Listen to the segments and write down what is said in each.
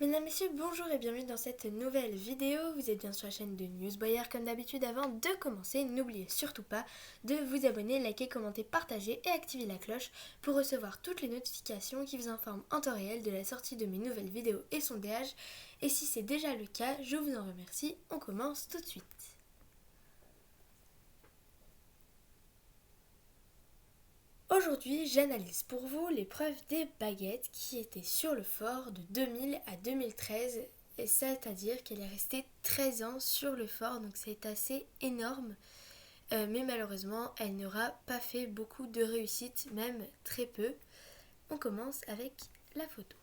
Mesdames, Messieurs, bonjour et bienvenue dans cette nouvelle vidéo. Vous êtes bien sur la chaîne de Newsboyer. Comme d'habitude, avant de commencer, n'oubliez surtout pas de vous abonner, liker, commenter, partager et activer la cloche pour recevoir toutes les notifications qui vous informent en temps réel de la sortie de mes nouvelles vidéos et sondages. Et si c'est déjà le cas, je vous en remercie. On commence tout de suite. Aujourd'hui, j'analyse pour vous l'épreuve des baguettes qui était sur le fort de 2000 à 2013, c'est-à-dire qu'elle est restée 13 ans sur le fort, donc c'est assez énorme, mais malheureusement, elle n'aura pas fait beaucoup de réussite, même très peu. On commence avec la photo.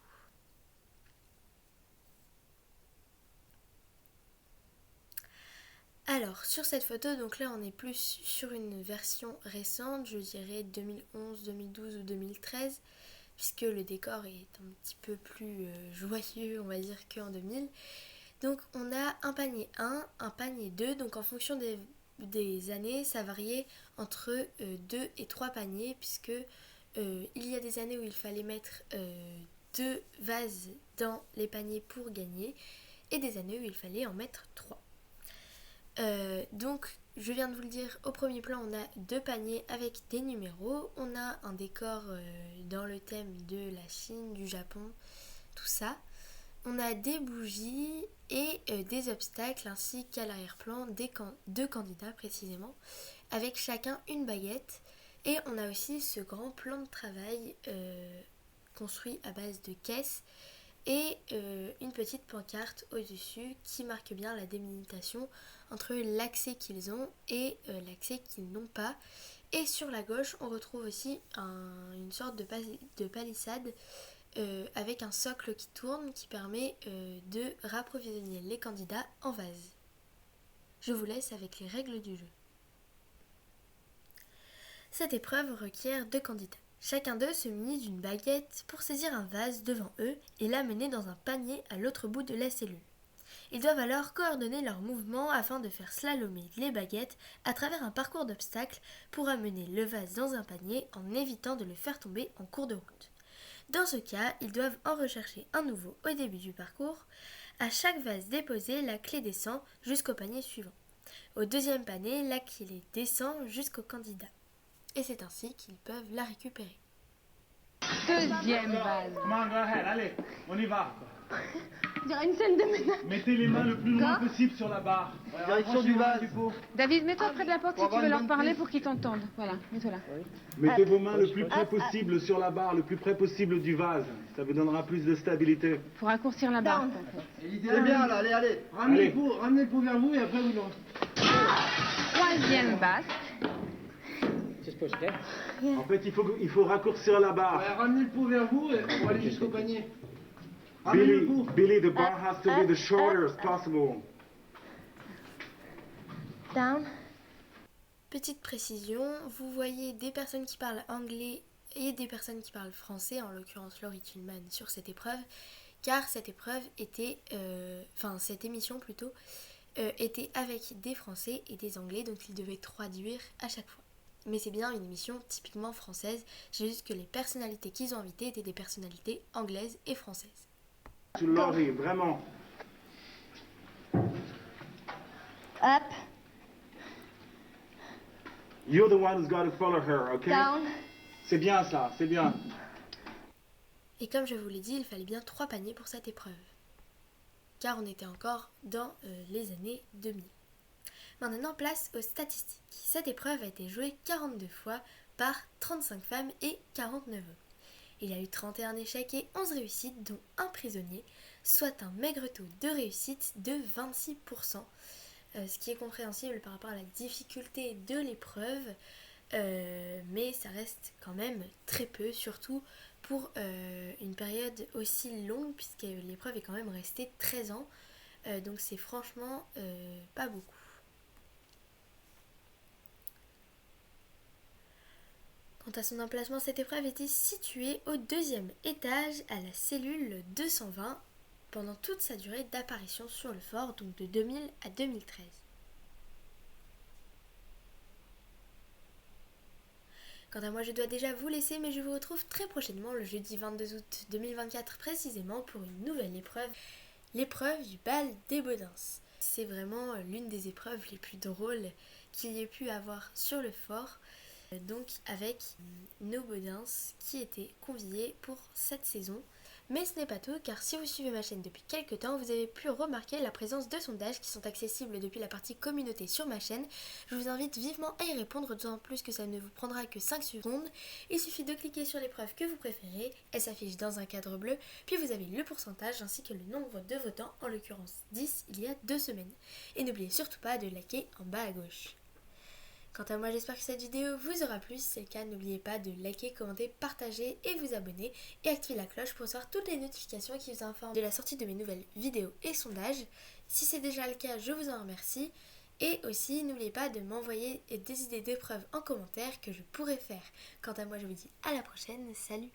Alors, sur cette photo, donc là on est plus sur une version récente, je dirais 2011, 2012 ou 2013, puisque le décor est un petit peu plus joyeux, on va dire, qu'en 2000. Donc on a un panier 1, un panier 2, donc en fonction des années, ça variait entre 2 et 3 paniers, puisque il y a des années où il fallait mettre 2 vases dans les paniers pour gagner, et des années où il fallait en mettre 3. Donc je viens de vous le dire, au premier plan on a 2 paniers avec des numéros, on a un décor dans le thème de la Chine, du Japon, tout ça. On a des bougies et des obstacles ainsi qu'à l'arrière-plan deux candidats précisément, avec chacun une baguette. Et on a aussi ce grand plan de travail construit à base de caisses et une petite pancarte au-dessus qui marque bien la délimitation entre l'accès qu'ils ont et l'accès qu'ils n'ont pas. Et sur la gauche, on retrouve aussi une sorte de palissade avec un socle qui tourne qui permet de rapprovisionner les candidats en vase. Je vous laisse avec les règles du jeu. Cette épreuve requiert 2 candidats. Chacun d'eux se munit d'une baguette pour saisir un vase devant eux et l'amener dans un panier à l'autre bout de la cellule. Ils doivent alors coordonner leurs mouvements afin de faire slalomer les baguettes à travers un parcours d'obstacles pour amener le vase dans un panier en évitant de le faire tomber en cours de route. Dans ce cas, ils doivent en rechercher un nouveau au début du parcours. À chaque vase déposé, la clé descend jusqu'au panier suivant. Au deuxième panier, la clé descend jusqu'au candidat. Et c'est ainsi qu'ils peuvent la récupérer. Deuxième vase. Allez, on y va. On dirait une scène de ménage. Mettez les mains le plus loin possible sur la barre. Direction du vase. David, mets-toi près de la porte si tu veux leur parler pour qu'ils t'entendent. Voilà, mets-toi là. Mettez vos mains le plus près possible sur la barre, le plus près possible du vase. Ça vous donnera plus de stabilité. Faut raccourcir la barre. C'est bien là, allez. Allez. Ramenez le pot vers vous et après vous lancez. Troisième basque. En fait, il faut raccourcir la barre. Ramenez le pot vers vous pour aller jusqu'au panier. Ramenez le pot. Billy, the bar has to be the shorter as possible. Down. Petite précision, vous voyez des personnes qui parlent anglais et des personnes qui parlent français, en l'occurrence Laurie Tillman sur cette épreuve, car cette épreuve était, cette émission plutôt, était avec des Français et des Anglais, donc ils devaient traduire à chaque fois. Mais c'est bien une émission typiquement française, j'ai juste que les personnalités qu'ils ont invitées étaient des personnalités anglaises et françaises. To Laurie, vraiment. Up, You're the one who's got to follow her, okay? down, C'est bien ça, c'est bien. Et comme je vous l'ai dit, il fallait bien 3 paniers pour cette épreuve, car on était encore dans les années 2000. Maintenant, place aux statistiques. Cette épreuve a été jouée 42 fois par 35 femmes et 49 hommes. Il y a eu 31 échecs et 11 réussites, dont un prisonnier, soit un maigre taux de réussite de 26%, ce qui est compréhensible par rapport à la difficulté de l'épreuve, mais ça reste quand même très peu, surtout pour une période aussi longue, puisque l'épreuve est quand même restée 13 ans, donc c'est franchement pas beaucoup. Quant à son emplacement, cette épreuve était située au 2e étage à la cellule 220 pendant toute sa durée d'apparition sur le fort, donc de 2000 à 2013. Quant à moi, je dois déjà vous laisser, mais je vous retrouve très prochainement, le jeudi 22 août 2024 précisément, pour une nouvelle épreuve, l'épreuve du bal des Baudins. C'est vraiment l'une des épreuves les plus drôles qu'il y ait pu avoir sur le fort, donc avec nos Baudins qui étaient conviés pour cette saison. Mais ce n'est pas tout, car si vous suivez ma chaîne depuis quelques temps, vous avez pu remarquer la présence de sondages qui sont accessibles depuis la partie communauté sur ma chaîne. Je vous invite vivement à y répondre, d'autant plus que ça ne vous prendra que 5 secondes. Il suffit de cliquer sur l'épreuve que vous préférez, elle s'affiche dans un cadre bleu, puis vous avez le pourcentage ainsi que le nombre de votants, en l'occurrence 10 il y a 2 semaines. Et n'oubliez surtout pas de liker en bas à gauche. Quant à moi, j'espère que cette vidéo vous aura plu. Si c'est le cas, n'oubliez pas de liker, commenter, partager et vous abonner et activer la cloche pour recevoir toutes les notifications qui vous informent de la sortie de mes nouvelles vidéos et sondages. Si c'est déjà le cas, je vous en remercie. Et aussi, n'oubliez pas de m'envoyer des idées d'épreuves en commentaire que je pourrais faire. Quant à moi, je vous dis à la prochaine. Salut!